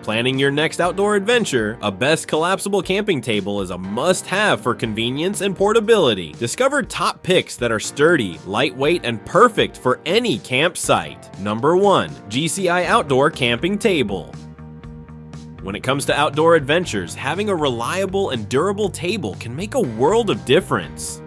Planning your next outdoor adventure, a Best Collapsible camping table is a must-have for convenience and portability. Discover top picks that are sturdy, lightweight, and perfect for any campsite. Number 1. GCI Outdoor Camping Table. When it comes to outdoor adventures, having a reliable and durable table can make a world of difference.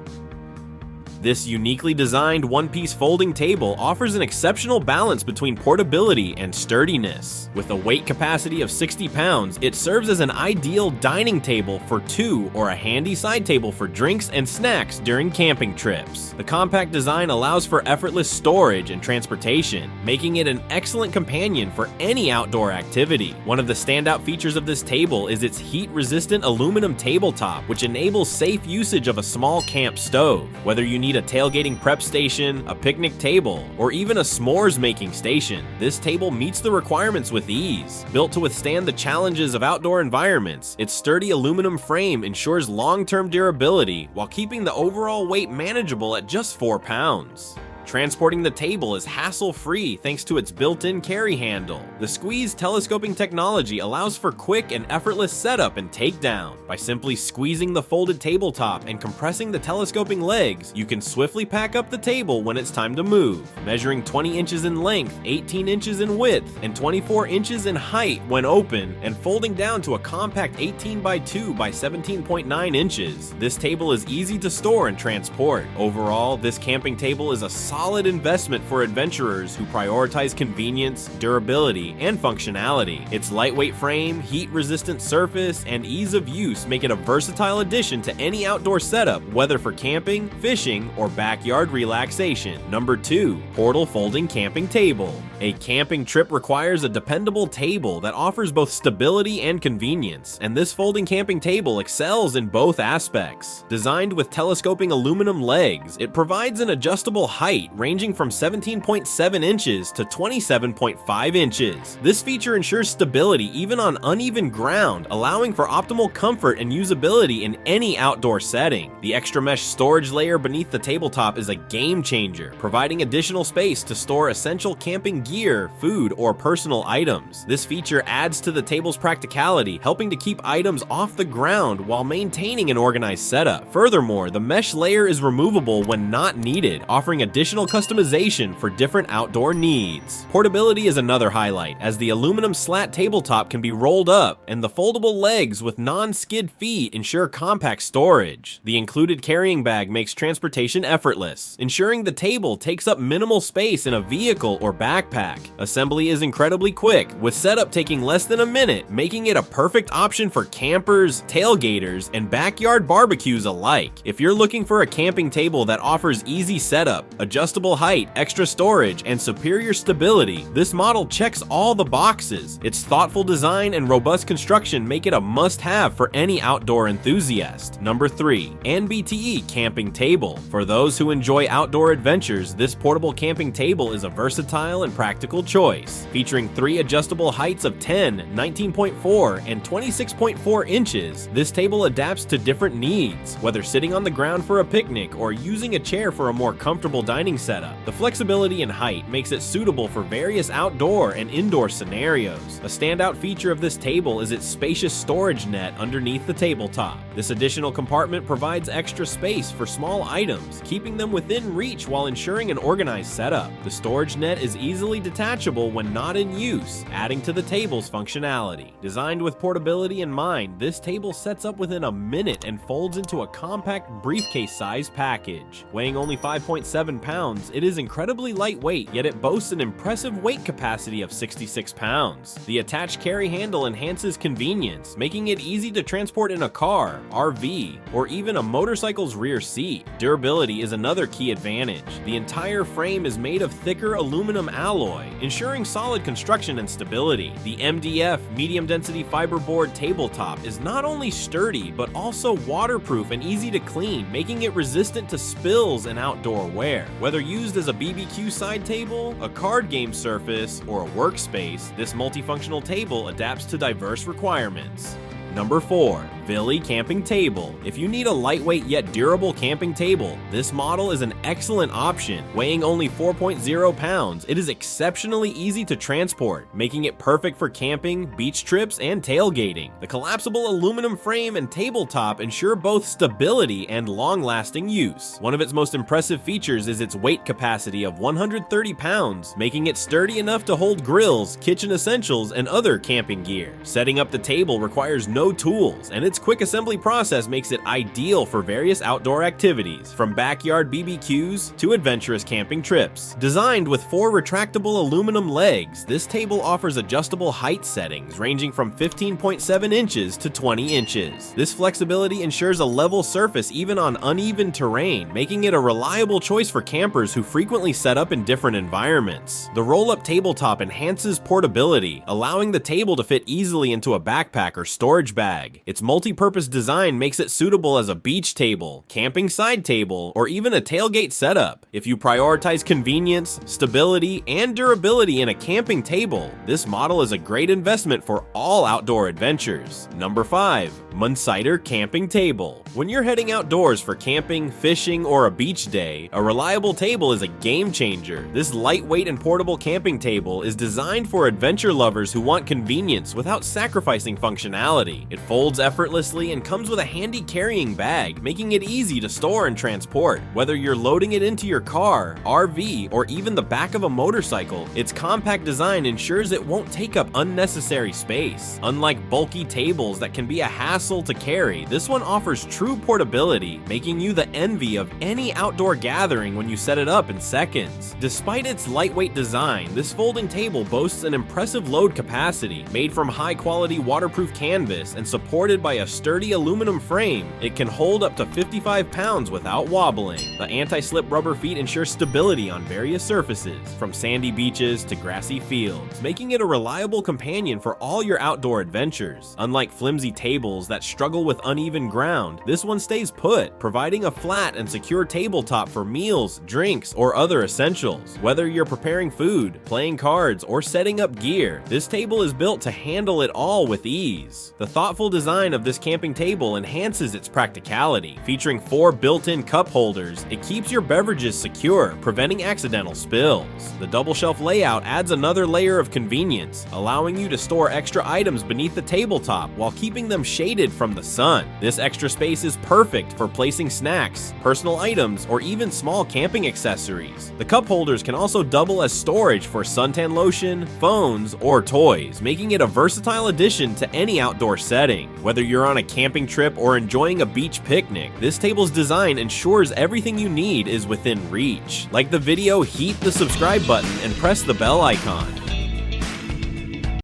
This uniquely designed one-piece folding table offers an exceptional balance between portability and sturdiness. With a weight capacity of 60 pounds, it serves as an ideal dining table for 2 or a handy side table for drinks and snacks during camping trips. The compact design allows for effortless storage and transportation, making it an excellent companion for any outdoor activity. One of the standout features of this table is its heat-resistant aluminum tabletop, which enables safe usage of a small camp stove. Whether you need a tailgating prep station, a picnic table, or even a s'mores making station, this table meets the requirements with ease. Built to withstand the challenges of outdoor environments, its sturdy aluminum frame ensures long-term durability while keeping the overall weight manageable at just 4 pounds. Transporting the table is hassle-free thanks to its built-in carry handle. The squeeze telescoping technology allows for quick and effortless setup and takedown. By simply squeezing the folded tabletop and compressing the telescoping legs, you can swiftly pack up the table when it's time to move. Measuring 20 inches in length, 18 inches in width, and 24 inches in height when open, and folding down to a compact 18 by 2 by 17.9 inches, this table is easy to store and transport. Overall, this camping table is a solid investment for adventurers who prioritize convenience, durability, and functionality. Its lightweight frame, heat-resistant surface, and ease of use make it a versatile addition to any outdoor setup, whether for camping, fishing, or backyard relaxation. Number 2. Portal Folding Camping Table. A camping trip requires a dependable table that offers both stability and convenience, and this folding camping table excels in both aspects. Designed with telescoping aluminum legs, it provides an adjustable height ranging from 17.7 inches to 27.5 inches. This feature ensures stability even on uneven ground, allowing for optimal comfort and usability in any outdoor setting. The extra mesh storage layer beneath the tabletop is a game changer, providing additional space to store essential camping gear, food, or personal items. This feature adds to the table's practicality, helping to keep items off the ground while maintaining an organized setup. Furthermore, the mesh layer is removable when not needed, offering additional customization for different outdoor needs. Portability is another highlight, as the aluminum slat tabletop can be rolled up, and the foldable legs with non-skid feet ensure compact storage. The included carrying bag makes transportation effortless, ensuring the table takes up minimal space in a vehicle or backpack. Assembly is incredibly quick, with setup taking less than a minute, making it a perfect option for campers, tailgaters, and backyard barbecues alike. If you're looking for a camping table that offers easy setup, adjustable height, extra storage, and superior stability, this model checks all the boxes. Its thoughtful design and robust construction make it a must-have for any outdoor enthusiast. Number 3. Anbte Camping Table. For those who enjoy outdoor adventures, this portable camping table is a versatile and practical choice. Featuring 3 adjustable heights of 10, 19.4, and 26.4 inches, this table adapts to different needs, whether sitting on the ground for a picnic or using a chair for a more comfortable dining setup. The flexibility and height makes it suitable for various outdoor and indoor scenarios. A standout feature of this table is its spacious storage net underneath the tabletop. This additional compartment provides extra space for small items, keeping them within reach while ensuring an organized setup. The storage net is easily detachable when not in use, adding to the table's functionality. Designed with portability in mind, this table sets up within a minute and folds into a compact briefcase-sized package. Weighing only 5.7 pounds, it is incredibly lightweight, yet it boasts an impressive weight capacity of 66 pounds. The attached carry handle enhances convenience, making it easy to transport in a car, RV, or even a motorcycle's rear seat. Durability is another key advantage. The entire frame is made of thicker aluminum alloy, ensuring solid construction and stability. The MDF medium density fiberboard tabletop is not only sturdy, but also waterproof and easy to clean, making it resistant to spills and outdoor wear. Whether used as a BBQ side table, a card game surface, or a workspace, this multifunctional table adapts to diverse requirements. Number 4. Villey Camping Table. If you need a lightweight yet durable camping table, this model is an excellent option. Weighing only 4.0 pounds, it is exceptionally easy to transport, making it perfect for camping, beach trips, and tailgating. The collapsible aluminum frame and tabletop ensure both stability and long-lasting use. One of its most impressive features is its weight capacity of 130 pounds, making it sturdy enough to hold grills, kitchen essentials, and other camping gear. Setting up the table requires no tools, and its quick assembly process makes it ideal for various outdoor activities, from backyard BBQs to adventurous camping trips. Designed with 4 retractable aluminum legs, this table offers adjustable height settings ranging from 15.7 inches to 20 inches. This flexibility ensures a level surface even on uneven terrain, making it a reliable choice for campers who frequently set up in different environments. The roll-up tabletop enhances portability, allowing the table to fit easily into a backpack or storage bag. Its multi-purpose design makes it suitable as a beach table, camping side table, or even a tailgate setup. If you prioritize convenience, stability, and durability in a camping table, this model is a great investment for all outdoor adventures. Number 5. Monsiter Camping Table. When you're heading outdoors for camping, fishing, or a beach day, a reliable table is a game changer. This lightweight and portable camping table is designed for adventure lovers who want convenience without sacrificing functionality. It folds effortlessly and comes with a handy carrying bag, making it easy to store and transport. Whether you're loading it into your car, RV, or even the back of a motorcycle, its compact design ensures it won't take up unnecessary space. Unlike bulky tables that can be a hassle to carry, this one offers true portability, making you the envy of any outdoor gathering when you set it up in seconds. Despite its lightweight design, this folding table boasts an impressive load capacity. Made from high-quality waterproof canvas and supported by a sturdy aluminum frame, it can hold up to 55 pounds without wobbling. The anti-slip rubber feet ensure stability on various surfaces, from sandy beaches to grassy fields, making it a reliable companion for all your outdoor adventures. Unlike flimsy tables that struggle with uneven ground, this one stays put, providing a flat and secure tabletop for meals, drinks, or other essentials. Whether you're preparing food, playing cards, or setting up gear, this table is built to handle it all with ease. The thoughtful design of this camping table enhances its practicality. Featuring 4 built-in cup holders, it keeps your beverages secure, preventing accidental spills. The double shelf layout adds another layer of convenience, allowing you to store extra items beneath the tabletop while keeping them shaded from the sun. This extra space is perfect for placing snacks, personal items, or even small camping accessories. The cup holders can also double as storage for suntan lotion, phones, or toys, making it a versatile addition to any outdoor setting. Whether you're on a camping trip or enjoying a beach picnic, this table's design ensures everything you need is within reach. Like the video, hit the subscribe button and press the bell icon.